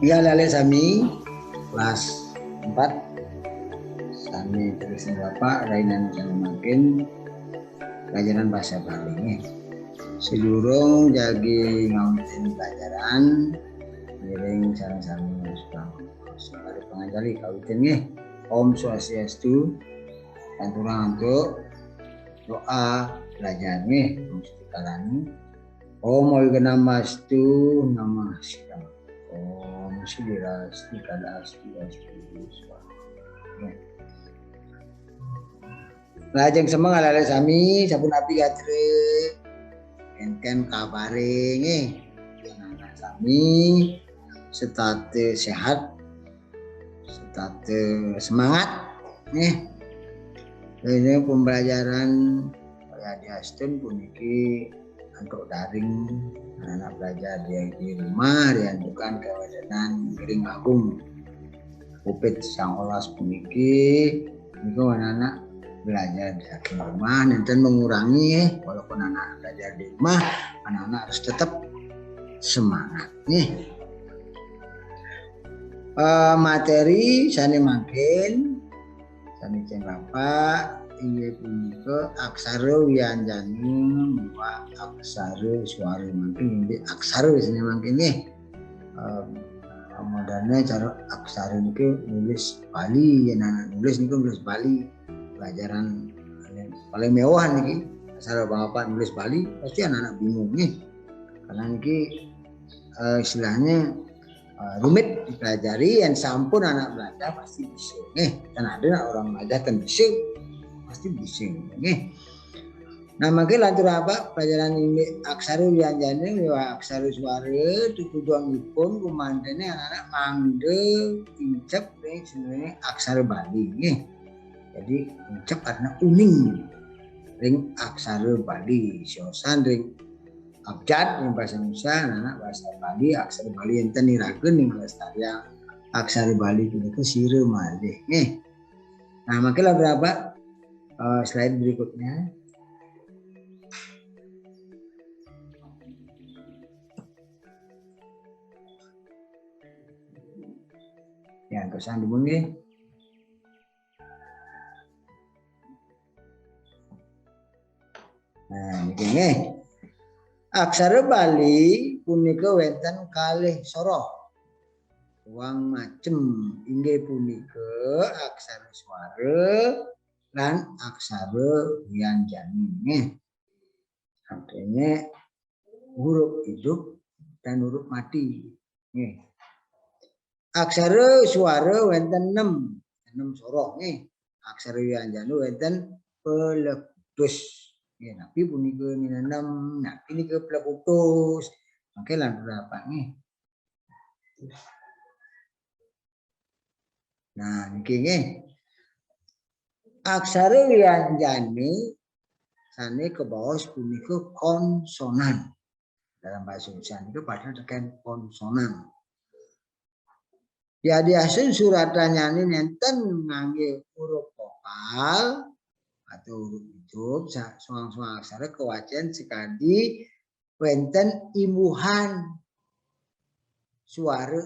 Ya lale sami kelas 4 sami terus Bapak Rainan makin pelajaran bahasa Bali. Sedurung jagi ngawitin pelajaran miring sareng-sareng sekali pengajari kawitin nggih. Om Swastiastu kanturang untuk doa belajar nggih mesti kalani. Om Namastu Namaskar. Om Sidirasti Kadasti Lajeng semeng alale sami sampun api gatre enten kabare nggih anak sami setate sehat setate semangat nggih. Ini pembelajaran kaya diasten puniki untuk daring anak belajar di rumah yang bukan kewajaran miring agung Covid 19 puniki niku anak belajar di rumah nanti mengurangi walaupun anak belajar di rumah anak-anak harus tetap semangat nih. Materi sane makin sane ceng Bapak inggih punika aksara wianjani wa aksara suara makin inggih aksara sane makin nggih. Modalnya cara aksara niku nulis Bali yen anak nulis niku nulis Bali. Pelajaran paling mewah niki asal Bapak nulis Bali pasti anak-anak bingung nih karena niki istilahnya rumit dipelajari yang sampun anak belajar pasti bisa nih dan ada orang belajar kan bisa pasti bisa nih. Nah makanya lanjut apa pelajaran ini aksara wianjane wa aksara suara tujuanipun kumandene anak-anak mangde incep nih sebenarnya aksara Bali nih. Jadi ucap karena uning ring aksara Bali siosan ring abjad yang bahasa Indonesia anak bahasa Bali aksara Bali enten nirakeun ning lestarian aksara Bali punika sire malih nih. Nah makanya berapa slide berikutnya. Ya kesan dulu nih. Nah, ini aksara Bali punika wonten kalih soroh. Uang macem inggih punika aksara suara lan aksara wianjani. Artinya huruf hidup dan huruf mati. Nih. Aksara suara wonten 6 soroh nih. Aksara wianjani wonten 11. Ya, napi punika nina 6, napi nika putus. Oke lah berapa nih? Nah, niki nggih. Aksara wianjani sane ke bawah punika konsonan. Dalam bahasa Indonesia itu pada tekan konsonan. Ya diasun suratanya ini nenten ngangge huruf vokal atau huruf hidup soang-soang aksara kewajian sekali wenten imbuhan suara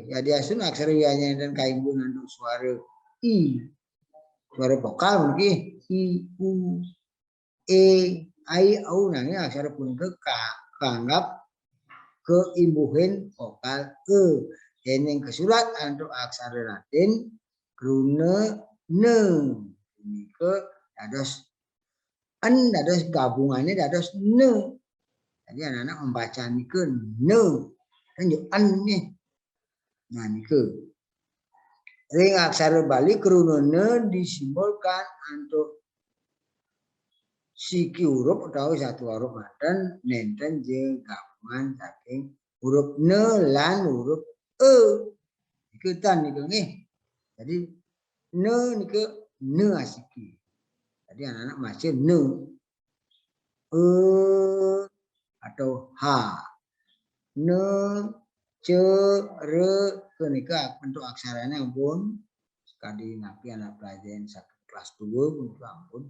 ya diasun aksara wianjani dan kaimbuhan untuk suara i suara vokal mungkin i u e ai au nangnya aksara punika kanggap keimbuhan vokal yang kesurat untuk aksara Latin krune ne ke dados dados gabungannya dados ne. Jadi anak-anak membaca niku ne dan yo nih. Nah niku ring aksara Bali krune ne disimbolkan untuk siki huruf atau satu huruf dan nenten jeung gabungan saking huruf ne lan huruf ikutan niku nggih. Jadi ne niku ne asiki. Jadi anak-anak masih ne atau h. Ne ce re kenika bentuk aksaranya ampun sekali napi anak pelajaran kelas 2 untuk ampun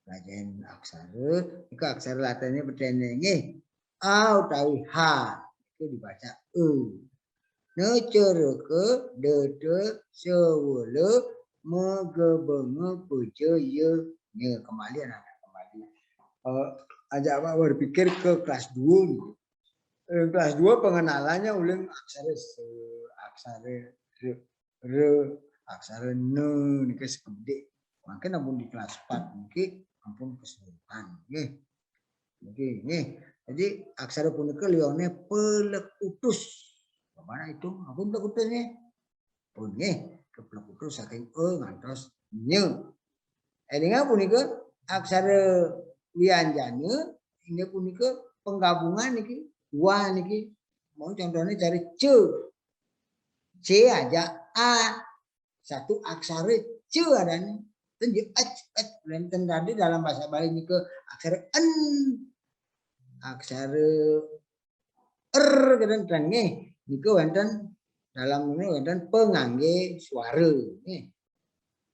pelajaran aksara. Niku aksara Latinnya berdene nggih. A utawi H itu dibaca E. Necereke dede sewele megebenge peje ye nye kembali anak kembali. Ajak Pak berpikir ke kelas 2. Kelas 2 pengenalannya ulang aksara se, aksara re, aksara ne niki segede. Mungkin ampun di kelas 4 mungkin ampun kesulitan nggih. Nggih. Jadi aksara punika liyane pelekutus. Bagaimana itu? Ampun pelekutus nggih. Pun nggih, pelekutus saking e ngantos nye. Elinga punika aksara wianjane inggih punika penggabungan niki dua niki. Mau contohnya cari C aja A. Satu aksara C adanya. Tenju dan tadi dalam bahasa Bali niki aksara N. Aksara kadang nggih niku wonten dalam ini wonten pengangge suara nggih.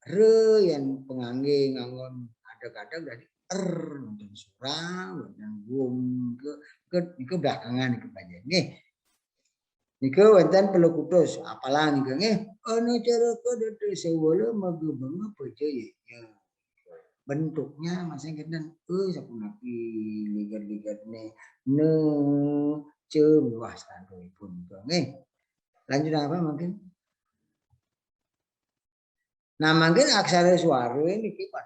Re yang pengangge nganggon kadang-kadang dari dan surah dan gum ke belakangan niku panjen nggih. Niku wonten pelekutus apalah niku nggih. Ana cara kode sewala magebenge peje ya. Bentuknya masih kenten sapunapi ligat-ligatne ne ce wah sandoipun nggih. Lanjut apa mungkin? Nah, mungkin aksara suara ini kita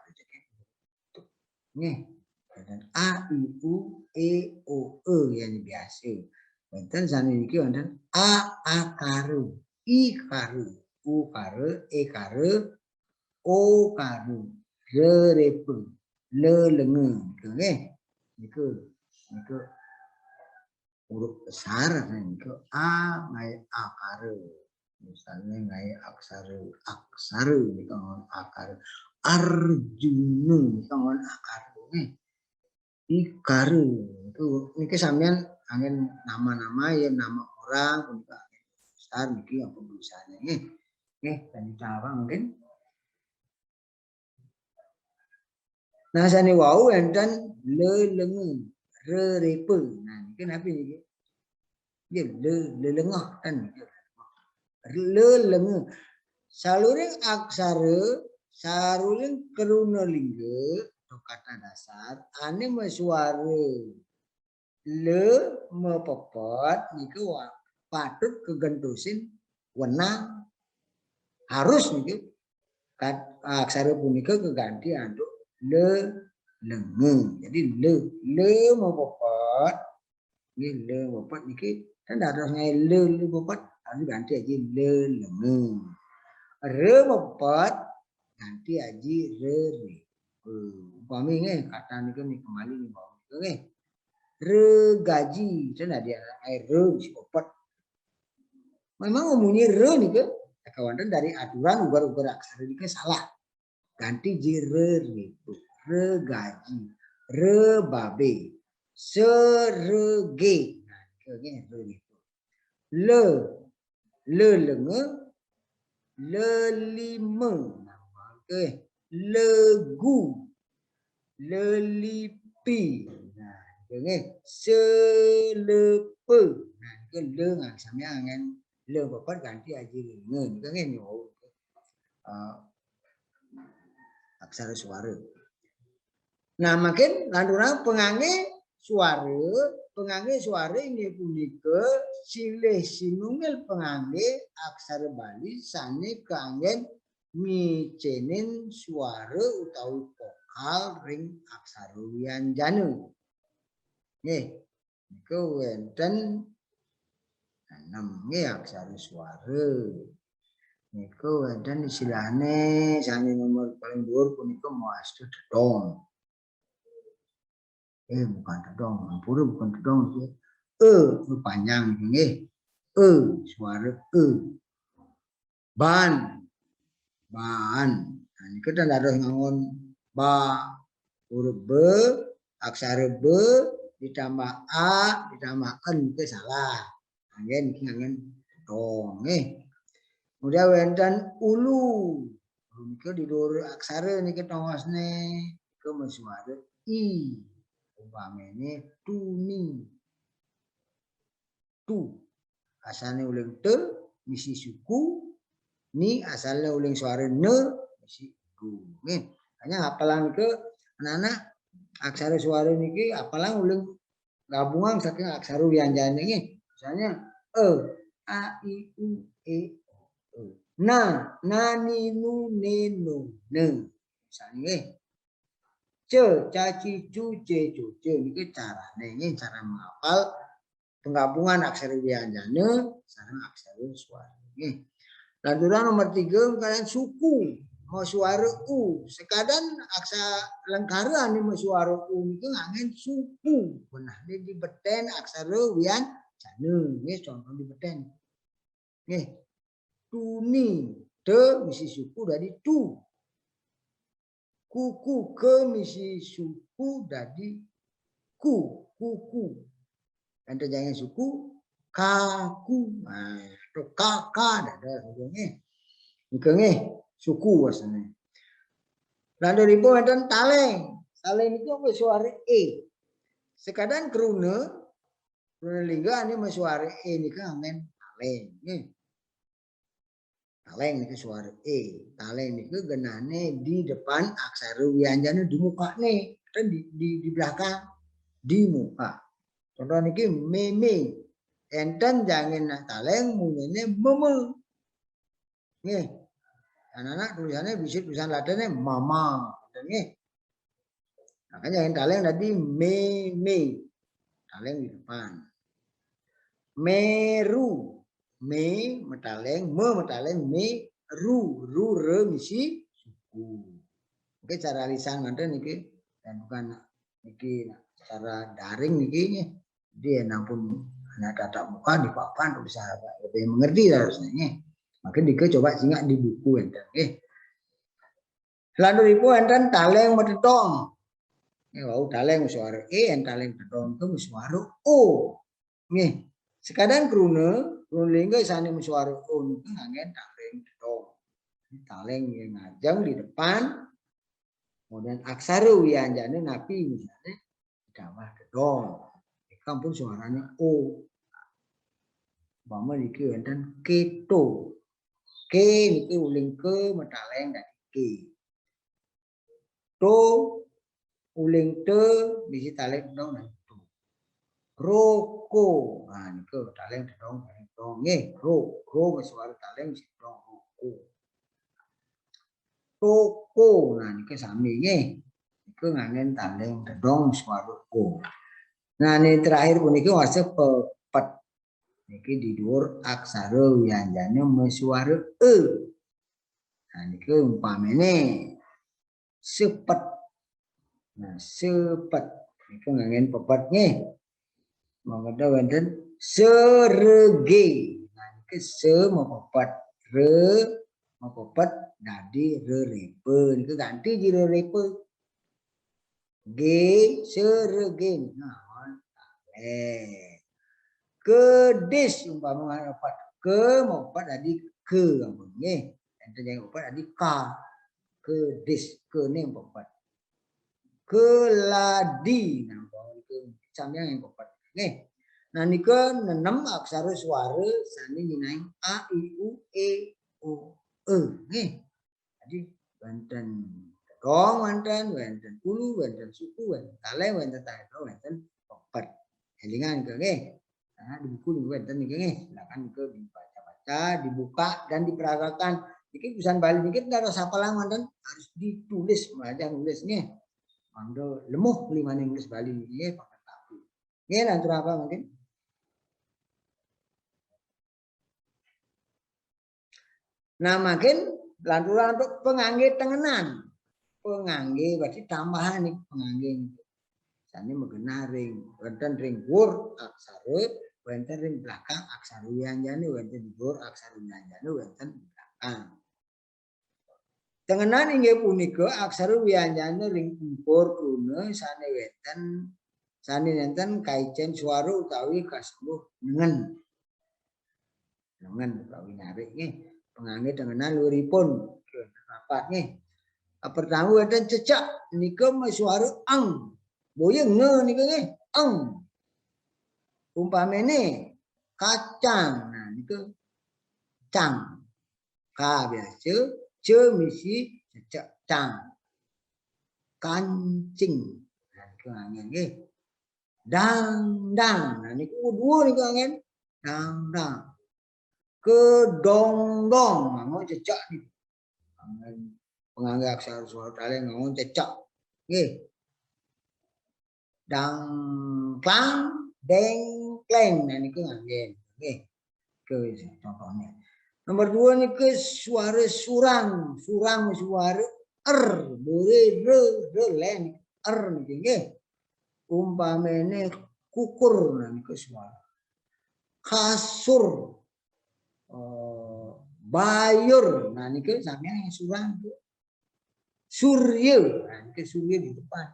nih, A, I, U, E, O, E yang biasa. Wonten saniki wonten A karu, I karu, U karu, E karu, O karu, re repe, le lenge, nggih. Niku huruf besar niku A ngai A karu. Misalnya ngai aksara ini kan akar Arjuna kan akar Ikaru itu ini sampean angin nama-nama ya nama orang juga besar niki yang tulisannya nih dan cara mungkin nah sani wau enten lelengu rerepe nah niki apa niki ya lelengah kan lelengu saluring aksara saluring kerunalingga kata dasar ane mesuara le mepepet niku patut kegentusin wenang harus niku aksara punika keganti anduk le lenge jadi le mepepet nggih le mepepet niki kan harus ngai le mepepet harus ganti aja le lenge re mepepet ganti aja re umpami nggih kata niku kembali nih bawah niku nggih regaji cenah dia air re psikopat memang ngomongnya re niku kawan dari aturan ugar-ugar aksara niku salah ganti jire itu regaji rebabe serege nah niku itu le lenge lelime nah oke legu lelipi nah nggih selepe nah ke le ngan sampe angen le bapak ganti aja ngen nggih nyo aksara suara nah makin landurang pengangge suara ini punika silih sinunggal pengangge aksara Bali sane keanggen micenin suara utawi vokal ring aksara wianjana. Nggih, niku wonten 6 nggih aksara suara. Niku wonten istilahane sane nomor paling dhuwur punika Mawastu Dedong. Bukan dedong, ampura bukan dedong itu. Panjang nggih. Suara ban. Nah niku kan harus ngangon ba huruf B, aksara B ditambah A ditambah N itu salah. Nggih niki ngangen dong nggih. Kemudian wonten ulu. Niku di dhuwur aksara niki tongosne iku suara I. Umpamane tuni. tu. Asalnya uling te misi suku, ni asalnya uling suara ne misi gu. Nih, hanya hafalan ke anak-anak aksara suara niki apalang uling gabungan saking aksara wianjana ini. Misalnya a i u e o. Na ni nu ne no ne. Misalnya caci cu ce cu ce ini caranya ini cara menghafal penggabungan aksara wianjana sareng aksara suara. Nih. Lanturan nomor 3 kalian suku mau suara u. Sekadang aksa lengkara nih mau suara u itu ngangen suku. Benar dia dibeten aksara wianjana. Nih contoh dibeten. Nih tuni te misi suku dari tu. Kuku ke misi suku dari kuku. Dan jangan suku kaku. Nah, atau kakak ada hubungnya. Ini suku wasanya. Lalu ribu dan taleng. Taleng itu apa suara e. Sekadang keruna lingga ini suara e ini kan amen taleng. Taleng itu suara e. Taleng itu genane di depan aksara wianjana di muka nih. Kan di belakang di muka. Contoh ini meme. Enten jangan taleng mulanya meme. Nih. Anak-anak tulisannya bisa tulisan latinnya mama. Nih. Makanya yang taleng tadi me. Taleng di depan. Meru. Me metaleng, metaleng, me ru re misi suku. Oke cara lisan manten niki dan bukan niki cara daring niki dia nampun anak tatap muka di papan bisa lebih mengerti harusnya. Maka dike coba singgah di buku enten nggih. Lalu ibu enten taleng medetong. Wau taleng suara e en taleng medetong itu suara o. Nggih. Sekadang kruna lingga sane suara o niku ngangen taleng medetong. Taleng yang ngajeng di depan. Kemudian aksara wianjana napi misalnya di bawah gedong. Kampung suaranya o. Bama iki enten keto. Ke niki uling ke metaleng dari ke. To uling te bisi taleng dong dari to. Roko. Nah niki taleng dong dari dong nggih. Ro suara taleng bisi dong roko. Toko. Nah niki sami nggih. Niku ngangen taleng dong suara ko. Nah ini terakhir puniki wase pepet. Niki di dhuwur aksara wianjana suara e. Nah niki umpamane sepet. Nah sepet niku ngangen pepet nggih. Mangga wonten serege. Nah niki se mau pepet, re mau pepet dadi rerepe. Niku ganti di rerepe. G serege. Nah kedis umpama opat ke mau opat tadi ke nggih enten yang opat tadi k kedis ke ne opat keladi nah itu sampeyan yang opat nggih nah niku 6 aksara suara sane dinaing a i u e o e nggih jadi wonten dong wonten ulu wonten suku wonten taleng wonten tato wonten opat elingan ke nggih. Nah, di buku wonten niki nggih, silakan ke dibaca-baca, dibuka dan diperagakan. Niki pisan bali niki harus hafalan wonten harus ditulis belajar nulis nggih. Mangga lemuh limane nulis bali niki nggih pakai tapi. Nggih lantur apa mungkin? Nah, makin lanturan untuk pengangge tengenan. Pengangge berarti tambahan nih pengangge. Sane megena ring, wonten ring wur aksara wonten ring belakang aksara wianjana wonten dhuwur aksara wianjana wonten belakang. Tengenan inggih punika aksara wianjana ring umpur kruna sane wonten kaicen swara utawi kasebut nengen. Nengen utawi narik nggih. Pengangge tengenan luhuripun rapat nggih. Pertama wonten cecak nika suara ang. Boye nge nika nggih ang. Umpamane kacang. Nah niku cang. Ka biasa ce misi cecak cang. Kancing. Nah niku angin nggih. Dang. Nah niku dua niku angin. Dang. Kedong. Ngomong cecak nih. Pengangge aksara suara tali ngomong cecak. Nggih. Dangklang, dengkleng. Nah niku angin. Nggih. Contohnya. Nomor 2 niku suara surang suara bere re len niku nggih. Umpamane kukur nah niku suara. Kasur bayur nah niku sampeyan surang surya nah niku surya di depan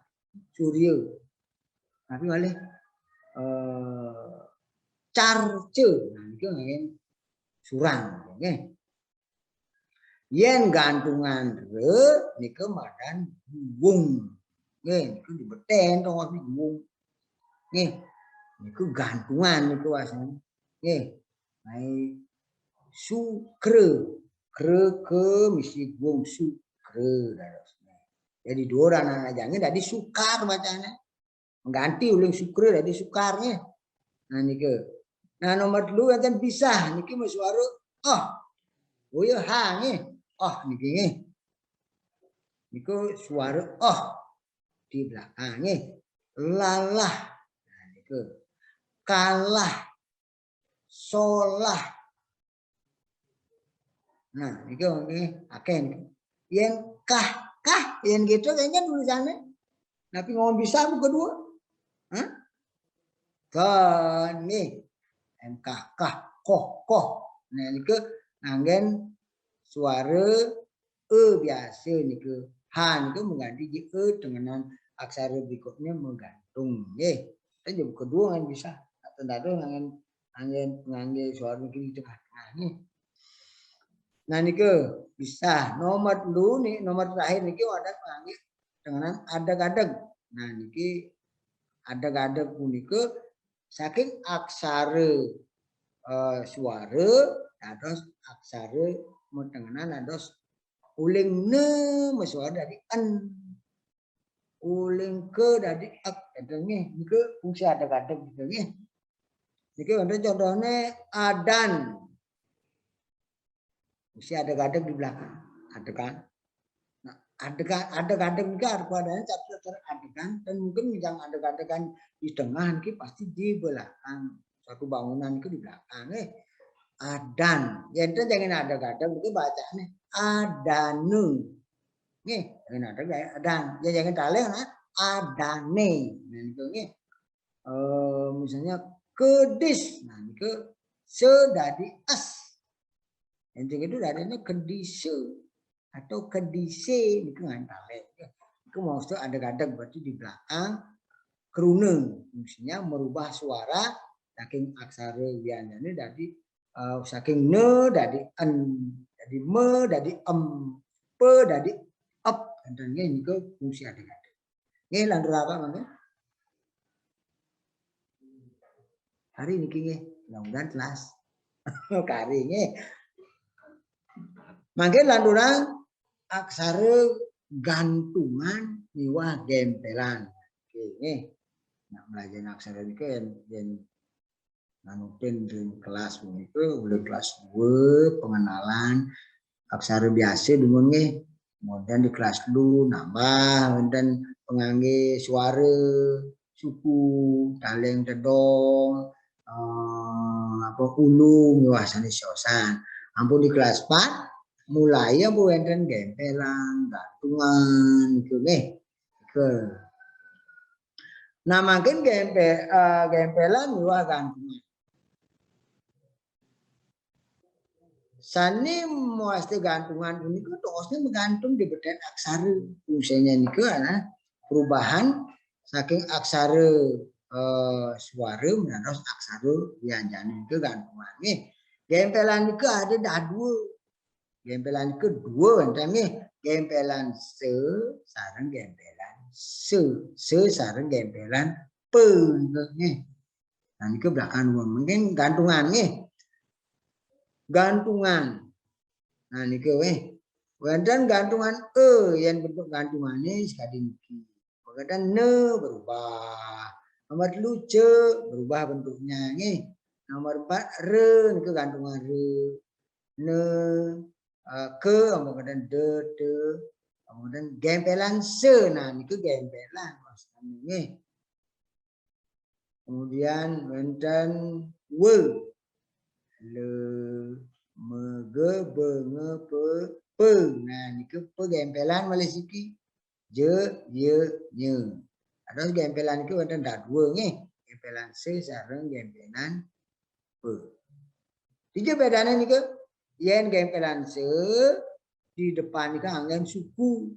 surya tapi oleh carce nah niku ngene surang nggih yen gantungan re niku madan wung nggih niku dibeten to wung nggih niku gantungan niku asane nggih baik sukre ke misi wung sukre jadi dua anak jangan jadi sukar bacanya mengganti uling sukre jadi sukarnya nah niku nah nomor 2 enten pisah niki mah suara oh ya ha nggih niki nggih niku suara di belakang nggih lalah nah niku kalah solah nah niku nggih akeh yen kah yang gitu kayaknya tulisannya tapi ngomong bisa buku kedua kan nih mk kah koh nah ini ke anggen suara biasa nih ke han itu mengganti dengan aksara berikutnya menggantung dan buku kedua kan bisa atau anggen ngangge suara begini tengah nih nah ini ke bisa nomor dulu nih nomor terakhir nih ada ngangge dengan adeg-adeg nah niki adeg-adeg punika saking aksara suara dados aksara mentenganan dados uling ne mesuara dari en uling ke dari ak nggih niku fungsi adeg-adeg gitu nggih niki wonten contohnya adan fungsi adeg-adeg di belakang adegan adeg-adeg juga padahal catur adegan dan mungkin yang adeg-adegan di tengah ini pasti di belakang suatu bangunan itu di belakang adan ya itu jangan adeg-adeg itu bacanya adanu nih jangan adeg adan ya jangan tali nah adane nah itu nih misalnya kedis nah itu sedadi as yang itu dadanya kedise atau kedise itu ngantale itu maksudnya adeg-adeg berarti di belakang keruneng fungsinya merubah suara saking aksara wianjane dari saking ne dari en dari me dari pe dari up dan ini ke fungsi adeg-adeg nggih lantur apa mangke hari ini nggih mudah-mudahan kelas kari nggih mangke lanturan aksara gantungan miwah gempelan. Oke, nah belajar aksara ini kan yang nanutin di kelas itu udah kelas 2 pengenalan aksara biasa dengan kemudian di kelas dulu nambah dan pengangge suara suku taleng tedong apa ulung miwah sanes-sosan ampun di kelas 4 mulai ya bu enten gempelan gantungan gitu nih ke nah makin gempelan miwah gantungan sani muasti gantungan ini kan tosnya menggantung di beden aksara fungsinya ini ke perubahan saking aksara suara mendados aksara wianjane ke gantungan nih gempelan itu ada dua gempelan kedua nih gempelan se sareng gempelan se sareng gempelan pe nih Nah niki belakang mungkin gantungan nih. Gantungan. Nah niki wonten gantungan yang bentuk gantungannya sekali niki. Kemudian berubah. Nomor 3 berubah bentuknya nih. Nomor 4 niki gantungan ne kemudian kemudian gempelan nah niki gempelan maksudnya. Kemudian wonten le mege benge pe nah niku pegempelan malih siki je ye nye ada gempelan niku wonten dua nggih gempelan se sareng gempelan pe tiga bedane niku yen gempelan se di depan niku anggen suku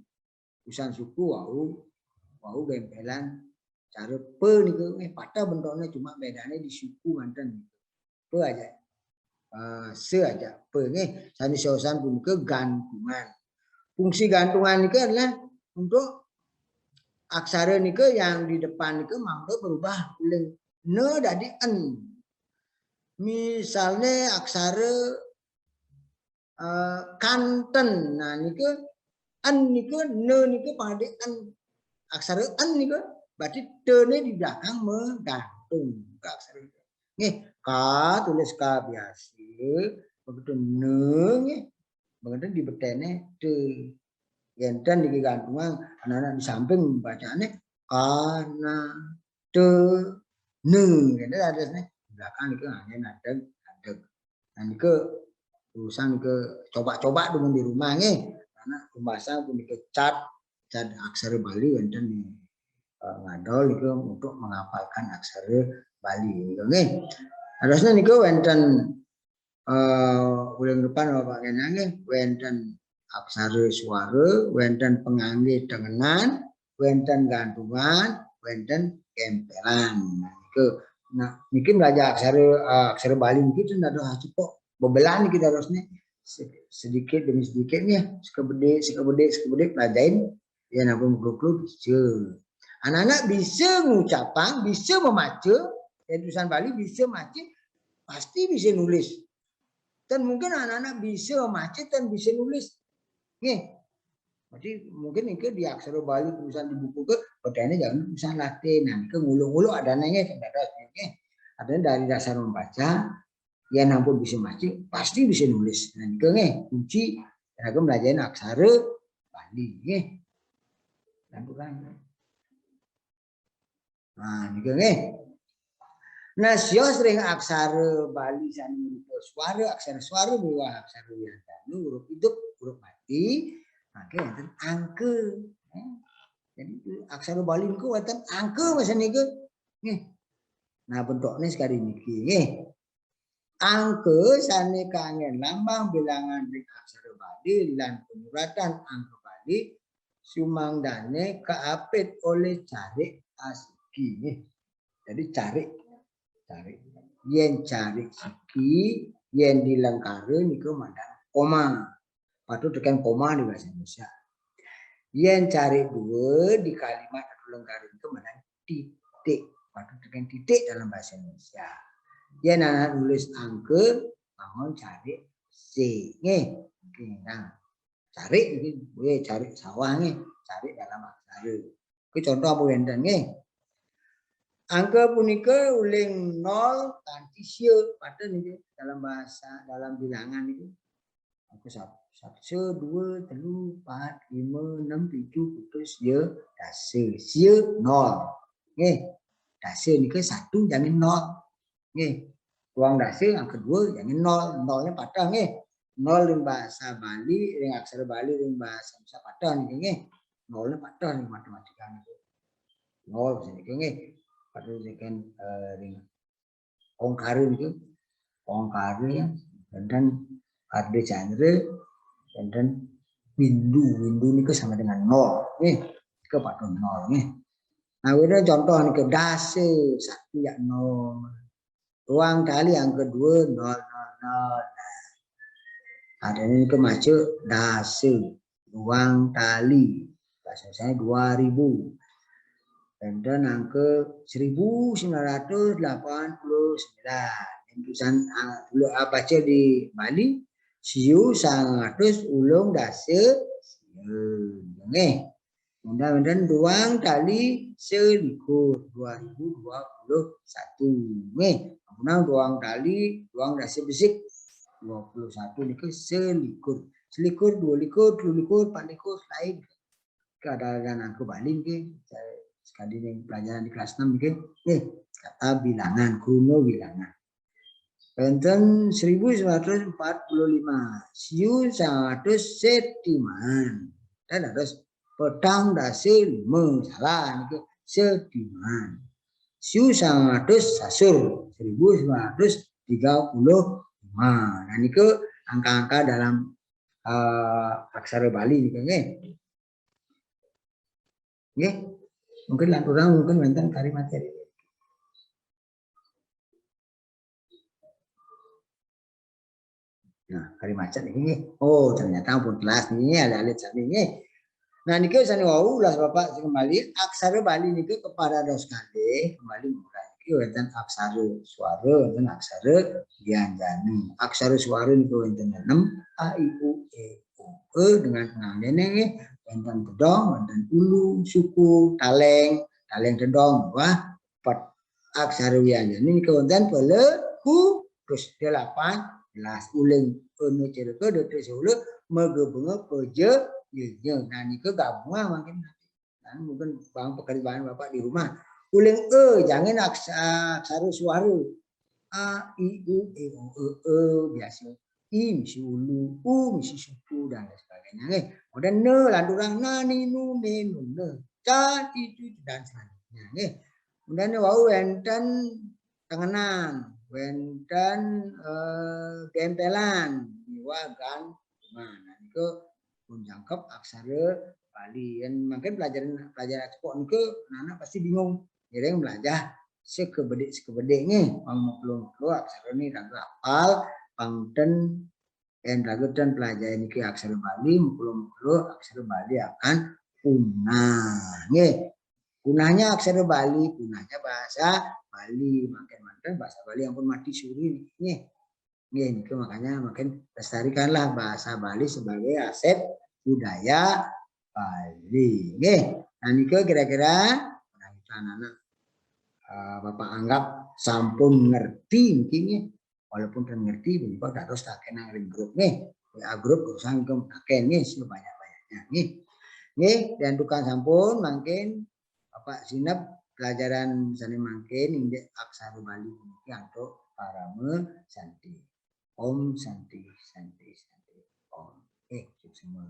tulisan suku wau gempelan cara pe niku pada bentuknya cuma bedane di suku manten pe aja saja pengen sani sosan pun ke gantungan. Fungsi gantungan itu adalah untuk aksara nike yang di depan nike mangke berubah uling ne jadi en. Misalnya aksara kanten, nah nike en nike ne nike pada en aksara en nike berarti te di belakang menggantung ke aksara itu. Nih ka tulis ka biasa begitu neng begitu di betene de enten di gantungan anak-anak di samping bacaannya kana de neng gitu ada nih belakang itu hanya ada nah ke urusan ke coba-coba dengan di rumah nih karena pembahasan pun cat aksara Bali enten di ngadol itu untuk menghafalkan aksara Bali gitu nih harusnya niku wenten bulan depan Bapak kenange wenten aksara suara, wenten pengangge tengenan, wenten gantungan, wenten gempelan. Nah, niki belajar aksara Bali niki itu ada cukup bebelan niki harusnya sedikit demi sedikit nih, sekebede pelajarin ya nampun grup anak-anak bisa mengucapkan, bisa memaca, tulisan Bali bisa maca, pasti bisa nulis. Dan mungkin anak-anak bisa membaca dan bisa nulis. Nih, jadi mungkin ini di aksara Bali tulisan di buku ke, petanya jangan tulisan Latin. Nah, ke ngulu-ngulu ada nanya, ada dari dasar membaca, ya nampun bisa baca, pasti bisa nulis. Nah, itu nih kunci, aku belajarin aksara Bali. Nih, nah, itu nih. Nah, sio sering aksara Bali sani suara, aksara suara bahwa aksara wiyantanu huruf hidup, huruf mati, maka wonten angke. Jadi aksara Bali niku wonten angke masa niku. Nggih. Nah, bentuknya sekali niki nggih. Angke sane kangen lambang bilangan ring aksara Bali lan pemuratan angke Bali sumangdane kaapit oleh cari asiki nggih. Jadi cari yen cari siki yen dilengkari niku mandang koma patut tekan koma di bahasa Indonesia yen cari dua di kalimat lengkari itu mandang titik patut tekan titik dalam bahasa Indonesia yen anak nulis angke bangun cari C nggih nah cari ini boleh cari sawah nggih cari dalam aksara itu contoh apa wenten nggih angka punika uling 0 kanthi sieun pada niki dalam bahasa dalam bilangan itu. Aku 1 2 3 4 5 6 7 putus ya dase sieun 0. Nggih. Dase niki 1 jangan 0. Nggih. Tuang dase yang kedua jangan 0. Nolnya patah nggih. 0 ring bahasa Bali, ring aksara Bali ring bahasa Indonesia patah niki nggih. Nolnya patah ring matematika niki. 0 niki nggih. Pada sekian ongkarin itu ongkarin dan ada genre dan windu ini ke sama dengan 0 nih ke pada 0 nih nah ini contoh nih ke dase 1 ya 0 ruang kali yang kedua 0 0 0 nah ada ini ke maju dase ruang tali bahasa saya 2000 dan angka 1989. Tulisan dulu baca di Bali, siu 100 ulung dase nggih. Mudah-mudahan ruang kali selikur 2021 nggih. Kemudian ruang kali ruang dase besik 21 niku selikur. Selikur, 22 likur, 4 likur lain. Keadaan aku Bali nggih. Sekali ini pelajaran di kelas 6 nggih. Kata bilangan, kuno bilangan. Enten 1945. Siu 100 setiman. Dan harus petang dase 5 salah niku setiman. Siu 100 sasur 1935. Nah niku angka-angka dalam aksara Bali niku nggih. Nggih. Mungkin lanturang mungkin wonten kari materi. Nah, kari macet ini. Oh, ternyata pun kelas ini ada-ada sami nggih. Nah, niku sane wau ulas Bapak kembali aksara Bali niku kepada dos kali kembali mulai iki wonten aksara swara wonten aksara bianjani. Aksara swara niku wonten 6 a i u e u e dengan pengambilan nggih wonten tedong wonten ulu suku taleng tedong wah aksara bianjani niku wonten peleku terus 18 uling unu cereke detes ulu megebenge peje nah niku gabungan makin mungkin bang pekerjaan Bapak di rumah uling jangan aksara suara a i u e o biasa i misi ulu u misi suku dan lain sebagainya kemudian ne lanturang nani nu ne nu ne ca itu dan selanjutnya kemudian wau enten tengenan wenten gempelan wagan mana niku menjangkep aksara Bali. Dan makin pelajaran ekspor niku anak pasti bingung. Jadi belajar sekebedek nih. Pang aksara ini ragu apal, pangten dan ragu dan pelajaran niki aksara Bali, muklo aksara Bali akan punah. Nih, punahnya aksara Bali, punahnya bahasa Bali. Makin bahasa Bali yang pun mati suri nih. Itu makanya makin lestarikanlah bahasa Bali sebagai aset budaya Bali. Nah niku kira-kira anak-anak Bapak anggap sampun ngerti mungkin walaupun kan ngerti Bapak harus tak kenal grup grup urusan ke makin sebanyak-banyaknya dan tukang sampun makin Bapak sinep pelajaran misalnya makin indek aksara Bali ini untuk para santi. Om Santi Santi Santi Om. Semua.